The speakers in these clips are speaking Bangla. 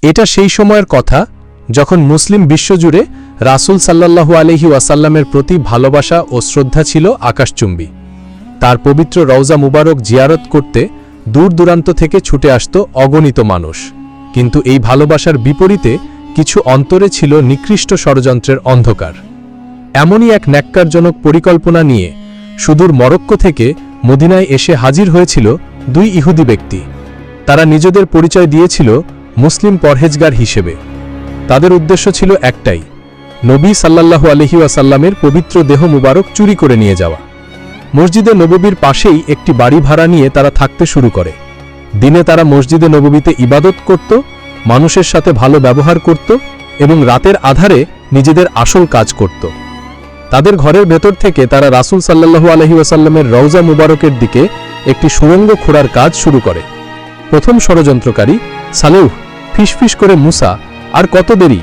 এটা সেই সময়ের কথা যখন মুসলিম বিশ্বজুড়ে রাসূল সাল্লাল্লাহু আলাইহি ওয়াসাল্লামের প্রতি ভালোবাসা ও শ্রদ্ধা ছিল আকাশচুম্বী। তার পবিত্র রওজা মুবারক জিয়ারত করতে দূর দূরান্ত থেকে ছুটে আসত অগণিত মানুষ। কিন্তু এই ভালোবাসার বিপরীতে কিছু অন্তরে ছিল নিকৃষ্ট ষড়যন্ত্রের অন্ধকার। এমনই এক ন্যাক্কারজনক পরিকল্পনা নিয়ে সুদূর মরক্কো থেকে মদিনায় এসে হাজির হয়েছিল দুই ইহুদি ব্যক্তি। তারা নিজেদের পরিচয় দিয়েছিল মুসলিম পরহেজগার হিসেবে। তাদের উদ্দেশ্য ছিল একটাই, নবী সাল্লাল্লাহু আলাইহি ওয়াসাল্লামের পবিত্র দেহ মুবারক চুরি করে নিয়ে যাওয়া। মসজিদে নববীর পাশেই একটি বাড়ি ভাড়া নিয়ে তারা থাকতে শুরু করে। দিনে তারা মসজিদে নববীতে ইবাদত করত, মানুষের সাথে ভালো ব্যবহার করত এবং রাতের আধারে নিজেদের আসল কাজ করত। তাদের ঘরের ভেতর থেকে তারা রাসূল সাল্লাল্লাহু আলাইহি ওয়াসাল্লামের রওজা মুবারকের দিকে একটি সুড়ঙ্গ খোঁড়ার কাজ শুরু করে। প্রথম ষড়যন্ত্রকারী সালেহ ফিসফিস করে, মুসা, আর কত দেরি?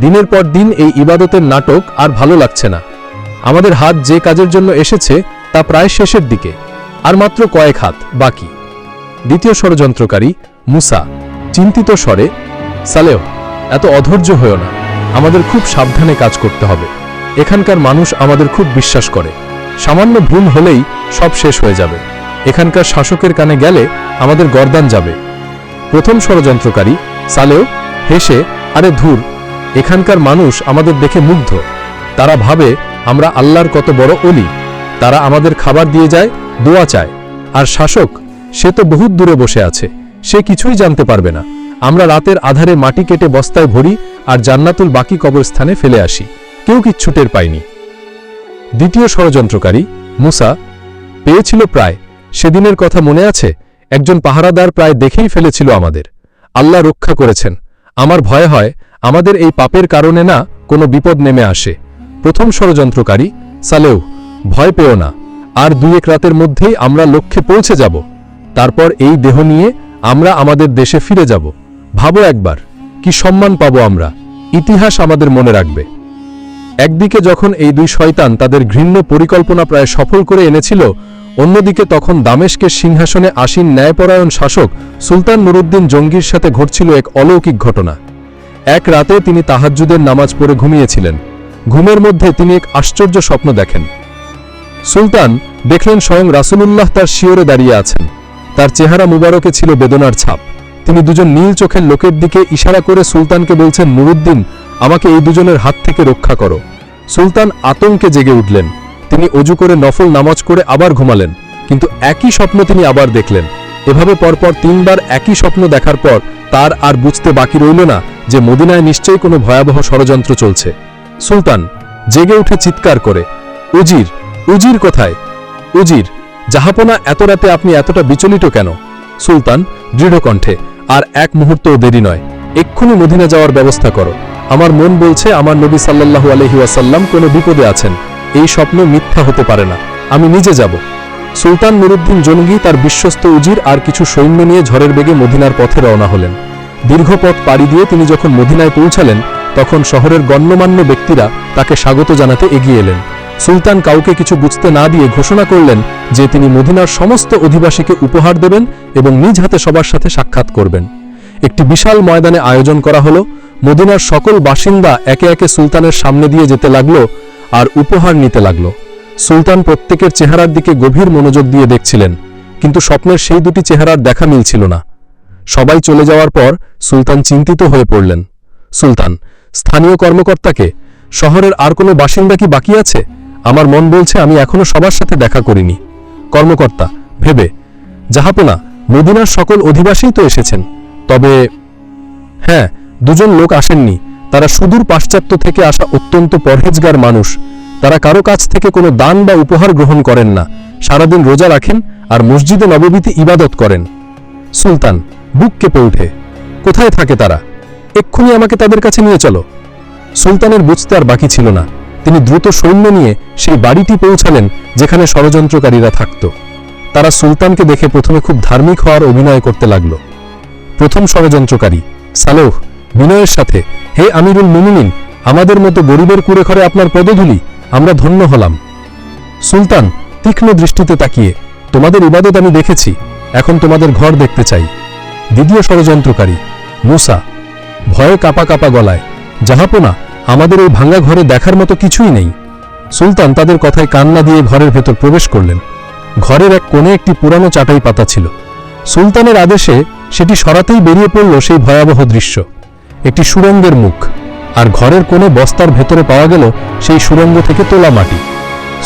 দিনের পর দিন এই ইবাদতের নাটক আর ভালো লাগছে না। আমাদের হাত যে কাজের জন্য এসেছে তা প্রায় শেষের দিকে, আর মাত্র কয়েক হাত বাকি। দ্বিতীয় ষড়যন্ত্রকারী মুসা চিন্তিত স্বরে, সালেহ, এত অধৈর্য হয়েও না, আমাদের খুব সাবধানে কাজ করতে হবে। এখানকার মানুষ আমাদের খুব বিশ্বাস করে, সামান্য ভুল হলেই সব শেষ হয়ে যাবে। এখানকার শাসকের কানে গেলে আমাদের গর্দান যাবে। প্রথম ষড়যন্ত্রকারী সালেহ হেসে, আরে ধুর, এখানকার মানুষ আমাদের দেখে মুগ্ধ। তারা ভাবে আমরা আল্লাহর কত বড় ওলি। তারা আমাদের খাবার দিয়ে যায়, দোয়া চায়। আর শাসক, সে তো বহুত দূরে বসে আছে, সে কিছুই জানতে পারবে না। আমরা রাতের আধারে মাটি কেটে বস্তায় ভরি আর জান্নাতুল বাকি কবরস্থানে ফেলে আসি, কেউ কিচ্ছু টের পায়নি। দ্বিতীয় ষড়যন্ত্রকারী মুসা পেয়েছিল প্রায়। সেদিনের কথা মনে আছে? একজন পাহারাদার প্রায় দেখেই ফেলেছিল আমাদের। আল্লাহ রক্ষা করেছেন। আমার ভয় হয় আমাদের এই পাপের কারণে না কোনো বিপদ নেমে আসে। প্রথম ষড়যন্ত্রকারী সালেহ, ভয় পেও না, আর 2-1 রাতের মধ্যেই আমরা লক্ষ্যে পৌঁছে যাব। তারপর এই দেহ নিয়ে আমরা আমাদের দেশে ফিরে যাব। ভাবো একবার, কি সম্মান পাবো আমরা, ইতিহাস আমাদের মনে রাখবে। একদিকে যখন এই দুই শয়তান তাদের ঘৃণ্য পরিকল্পনা প্রায় সফল করে এনেছিল, অন্যদিকে তখন দামেস্কের সিংহাসনে আসীন ন্যায়পরায়ণ শাসক সুলতান নুরউদ্দিন জঙ্গির সাথে ঘটছিল এক অলৌকিক ঘটনা। এক রাতে তিনি তাহাজ্জুদের নামাজ পড়ে ঘুমিয়েছিলেন। ঘুমের মধ্যে তিনি এক আশ্চর্য স্বপ্ন দেখেন। সুলতান দেখলেন স্বয়ং রাসূলুল্লাহ তার শিয়রে দাঁড়িয়ে আছেন। তার চেহারা মুবারকে ছিল বেদনার ছাপ। তিনি দুজন নীল চোখের লোকের দিকে ইশারা করে সুলতানকে বলছেন, নুরউদ্দিন, আমাকে এই দুজনের হাত থেকে রক্ষা করো। সুলতান আতঙ্কে জেগে উঠলেন। তিনি অজু করে নফল নামাজ করে আবার ঘুমালেন, কিন্তু একই স্বপ্ন তিনি আবার দেখলেন। এভাবে পরপর 3 বার একই স্বপ্ন দেখার পর তার আর বুঝতে বাকি রইল না যে মদিনায় নিশ্চয়ই কোনো ভয়াবহ ষড়যন্ত্র চলছে। সুলতান জেগে উঠে চিৎকার করে, উজির, উজির কোথায়? উজির, জাহাপনা, এত রাতে আপনি এতটা বিচলিত কেন? সুলতান দৃঢ় কণ্ঠে, আর এক মুহূর্তও দেরি নয়, এক্ষুনি মদিনা যাওয়ার ব্যবস্থা করো। আমার মন বলছে আমার নবী সাল্লাল্লাহু আলাইহি ওয়াসাল্লাম কোনো বিপদে আছেন। এই স্বপ্ন মিথ্যা হতে পারে না, আমি নিজে যাব। সুলতান নুরউদ্দিন জঙ্গি তার বিশ্বস্ত উজির আর কিছু সৈন্য নিয়ে ঝড়ের বেগে মদিনার পথে রওনা হলেন। দীর্ঘ পথ পাড়ি দিয়ে তিনি যখন মদিনায় পৌঁছালেন, তখন শহরের গণ্যমান্য ব্যক্তিরা তাকে স্বাগত জানাতে এগিয়ে এলেন। সুলতান কাউকে কিছু বুঝতে না দিয়ে ঘোষণা করলেন যে তিনি মদিনার সমস্ত অধিবাসীকে উপহার দেবেন এবং নিজ হাতে সবার সাথে সাক্ষাৎ করবেন। একটি বিশাল ময়দানে আয়োজন করা হলো। মদিনার সকল বাসিন্দা একে একে সুলতানের সামনে দিয়ে যেতে লাগলো আর উপহার নিতে লাগলো। সুলতান প্রত্যেকের চেহারার দিকে গভীর মনোযোগ দিয়ে দেখছিলেন, কিন্তু স্বপ্নের সেই দুটি চেহারার দেখা মিলছিল না। সবাই চলে যাওয়ার পর সুলতান চিন্তিত হয়ে পড়লেন। সুলতান স্থানীয় কর্মকর্তাকে, শহরের আর কোনো বাসিন্দা কি বাকি আছে? আমার মন বলছে আমি এখনো সবার সাথে দেখা করিনি। কর্মকর্তা ভেবে, জাহাপনা, মদিনার সকল অধিবাসীই তো এসেছেন। তবে হ্যাঁ, 2 জন লোক আসেননি। তারা সুদূর পাশ্চাত্য থেকে আসা অত্যন্ত পরহেজগার মানুষ। তারা কারো কাছ থেকে কোনো দান বা উপহার গ্রহণ করেন না, সারাদিন রোজা রাখেন আর মসজিদে নববীতে ইবাদত করেন। সুলতান বুক কেঁপে ওঠে, কোথায় থাকে তারা? এক্ষুনি আমাকে তাদের কাছে নিয়ে চলো। সুলতানের বুঝতে আর বাকি ছিল না। তিনি দ্রুত সৈন্য নিয়ে সেই বাড়িটি পৌঁছালেন যেখানে ষড়যন্ত্রকারীরা থাকত। তারা সুলতানকে দেখে প্রথমে খুব ধার্মিক হওয়ার অভিনয় করতে লাগল। প্রথম ষড়যন্ত্রকারী সালেহ বিনয়ের সাথে, হে আমিরুল মুমিনিন, আমাদের মতো গরিবের কুড়ে ঘরে আপনার পদধূলি, আমরা ধন্য হলাম। সুলতান তীক্ষ্ণ দৃষ্টিতে তাকিয়ে, তোমাদের ইবাদত আমি দেখেছি, এখন তোমাদের ঘর দেখতে চাই। দ্বিতীয় ষড়যন্ত্রকারী মুসা ভয়ে কাঁপা কাঁপা গলায়, জাহাপনা, আমাদের এই ভাঙা ঘরে দেখার মতো কিছুই নেই। সুলতান তাদের কথায় কান না দিয়ে ঘরের ভেতর প্রবেশ করলেন। ঘরের এক কোণে একটি পুরানো চাটাই পাতা ছিল। সুলতানের আদেশে সেটি সরাতেই বেরিয়ে পড়ল সেই ভয়াবহ দৃশ্য, একটি সুড়ঙ্গের মুখ, আর ঘরের কোণে বস্তার ভেতরে পাওয়া গেল সেই সুড়ঙ্গ থেকে তোলা মাটি।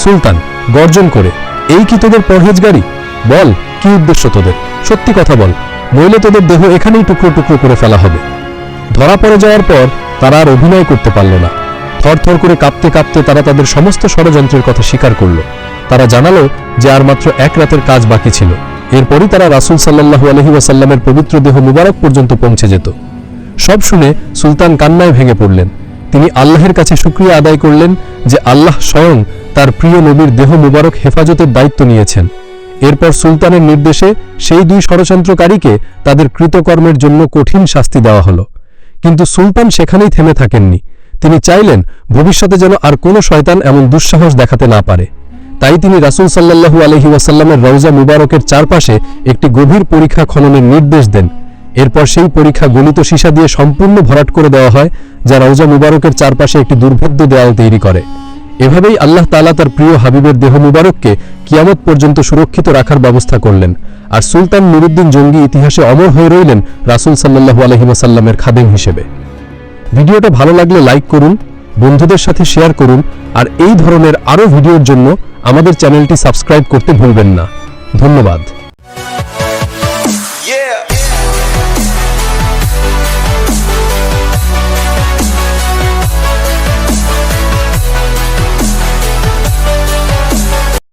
সুলতান গর্জন করে, এই কি তোদের পরহেজগারি? বল, কি উদ্দেশ্য তোদের? সত্যি কথা বল, নইলে তোদের দেহ এখানেই টুকরো টুকরো করে ফেলা হবে। ধরা পড়ে যাওয়ার পর তারা আর অভিনয় করতে পারল না। থরথর করে কাঁপতে কাঁপতে তারা তাদের সমস্ত ষড়যন্ত্রের কথা স্বীকার করল। তারা জানালো যে আর মাত্র এক রাতের কাজ বাকি ছিল, এরপরই তারা রাসূল সাল্লাল্লাহু আলাইহি ওয়াসাল্লামের পবিত্র দেহ মুবারক পর্যন্ত পৌঁছে যেত। সব শুনে সুলতান কান্নায় ভেঙে পড়লেন। তিনি আল্লাহের কাছে শুকরিয়া আদায় করলেন যে আল্লাহ স্বয়ং তার প্রিয় নবীর দেহ মুবারক হেফাজতের দায়িত্ব নিয়েছেন। এরপর সুলতানের নির্দেশে সেই দুই ষড়যন্ত্রকারীকে তাদের কৃতকর্মের জন্য কঠিন শাস্তি দেওয়া হলো। কিন্তু সুলতান সেখানেই থেমে থাকেননি। তিনি চাইলেন ভবিষ্যতে যেন আর কোনো শয়তান এমন দুঃসাহস দেখাতে না পারে। তাই তিনি রাসূল সাল্লাল্লাহু আলাইহি ওয়াসাল্লামের রওজা মুবারকের চারপাশে একটি গভীর পরীক্ষা খননের নির্দেশ দেন। এরপর সেই পরীক্ষা গলিত সীসা দিয়ে সম্পূর্ণ ভরাট করে দেওয়া হয়, যা রওজা মুবারকের চারপাশে একটি দুর্ভেদ্য দেয়াল তৈরি করে। এভাবেই আল্লাহ তাআলা তার প্রিয় হাবিবের দেহ মুবারককে কিয়ামত পর্যন্ত সুরক্ষিত রাখার ব্যবস্থা করলেন। আর সুলতান নুরুদ্দিন জঙ্গি ইতিহাসে অমর হয়ে রইলেন রাসূল সাল্লাল্লাহু আলাইহি ওয়াসাল্লামের খাদেম হিসেবে। ভিডিওটা ভালো লাগলে লাইক করুন, বন্ধুদের সাথে শেয়ার করুন, আর এই ধরনের আরও ভিডিওর জন্য আমাদের চ্যানেলটি সাবস্ক্রাইব করতে ভুলবেন না। ধন্যবাদ।